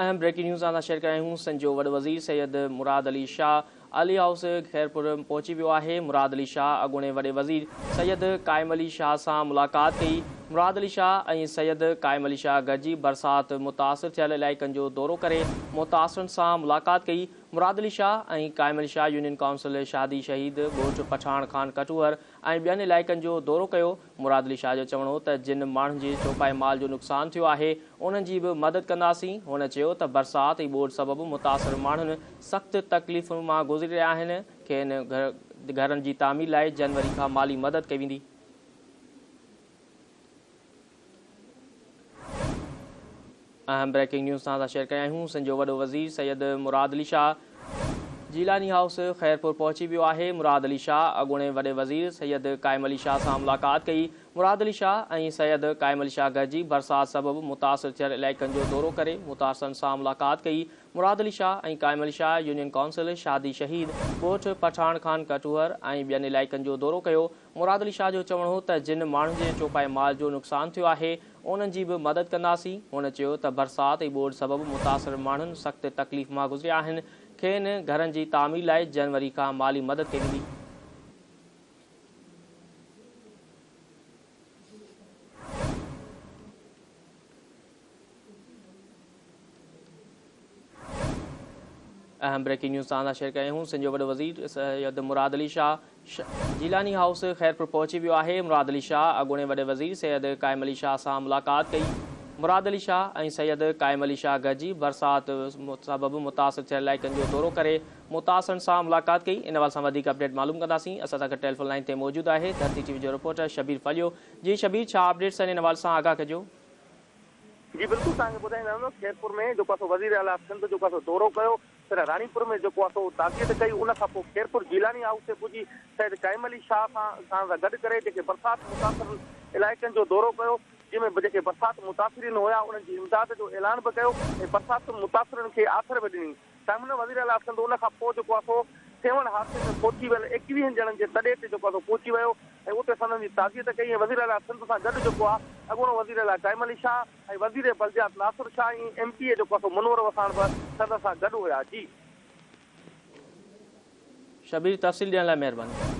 अहम breaking news सां share कया आहियूं। संजो वॾो वज़ीर सैयद मुराद अली शाह अली हाउस खैरपुर पहुची वियो आहे। मुराद अली शाह अॻूणे वॾे वज़ीर सैयद क़ाइम अली शाह सां मुलाक़ात कई। मुराद अली शाह ऐं सैयद क़ाइम अली शाह गॾिजी बरसात मुतासिर थियल इलाइक़नि जो दौरो करे मुतासिरनि सां मुलाक़ात कई। मुराद अली शाह ऐं क़ाइम अली शाह यूनियन काउंसिल शादी शहीद ॻोठ पठान खान कठूअर ऐं ॿियनि इलाइक़नि जो दौरो कयो। मुराद अली शाह जो चवणो हो त जिन माण्हुनि जे चौपाई माल जो नुक़सानु थियो आहे उन्हनि जी बि मदद कंदासीं। हुन चयो त बरसात ऐं ॿोॾि सबबि मुतासिर माण्हुनि सख़्तु तकलीफ़ुनि मां गुज़री रहिया आहिनि। खेनि घरनि जी तामीर लाइ जनवरी खां माली मदद कई वेंदी। अहम ब्रेकिंग न्यूज़ सां शेयर कया आहियूं। संजो वॾो वज़ीर सैयद मुराद अली शाह जीलानी हाउस खैरपुर पहुची वियो आहे। मुराद अली शाह अॻूणे वॾे वज़ीर सैयद क़ाइम अली शाह सां मुलाक़ात कई। मुराद अली शाह ऐं सैयद क़ाइम अली शाह गॾिजी बरसात सबबि मुतासिर थियल इलाइक़नि जो दौरो करे मुतासिरनि सां मुलाक़ात कई। मुराद अली शाह ऐं क़ाइम अली शाह यूनियन काउंसिल शादी शहीद ॻोठ पठान खान कठूअर ऐं ॿियनि इलाइक़नि जो दौरो कयो। मुराद अली शाह जो चवणो हो त जिन माण्हुनि जे चौपाई माल जो नुक़सानु थियो आहे उन्हनि जी बि मदद कंदासीं। हुन चयो त बरसात ऐं ॿोॾि सबबि मुतासिर माण्हुनि सख़्तु तकलीफ़ मां गुज़रिया आहिनि। खेनि घरनि जी तामीर लाइ जनवरी खां माली मदद कई वेंदी। अहम ब्रेकिंग न्यूज़ सां शेयर कया आहियूं। संजो वॾो वज़ीर सैयद मुराद अली शाह जीलानी हाउस खैरपुर पहुची वियो आहे। मुराद अली शाह अॻूणे वॾे वज़ीर सैयद क़ाइम अली शाह सां मुलाक़ात कई। मुराद अली शाह ऐं सैयद क़ाइम अली शाह गॾिजी बरसात सबबि मुतासिर थियल इलाइक़नि जो दौरो करे मुतासिरनि सां मुलाक़ात कई। इन हवाले सां वधीक अपडेट मालूम कंदासीं। असां सां गॾु टेलीफोन लाइन ते मौजूदु आहे धरती टीवी जो रिपोर्टर शबीर फलियो। जी शबीर, छा अपडेट्स आहिनि इन हवाले सां आगाह कजो। जी बिल्कुलु तव्हांखे ॿुधाईंदुमि। खैरपुर में जेको आहे वज़ीर आला सिंध जेको आहे दौरो कयो। फिर रानीपुर में जेको आहे ताक़ीद कई। उन खां पोइ खैरपुर जीलानी हाउस ते पुॼी सैयद क़ाइम अली शाह सां गॾु करे जेके बरसात मुतासिर इलाइक़नि जो दौरो कयो, जंहिंमें जेके बरसात मुतासिरीन हुया उन्हनि जी इमदाद जो ऐलान बि कयो ऐं बरसात मुतासिरनि खे आथर बि ॾिनी। साइमन वज़ीर आला सिंध उन खां पोइ जेको आहे सेवन हादसे में पहुची वियल 21 ॼणनि जे तॾे ते जेको आहे पहुची वियो ऐं उते संदनि जी ताक़ीद कई। ऐं वज़ीर आला सिंध सां गॾु जेको आहे अॻूणो वज़ीर आला क़ाइम अली शाह ऐं वज़ीर बलदियात नासिर शाह ऐं MP जेको आहे मुनवर वसाण बि संद सां गॾु हुया। जी शबीर, तफ़सील ॾियण लाइ महिरबानी।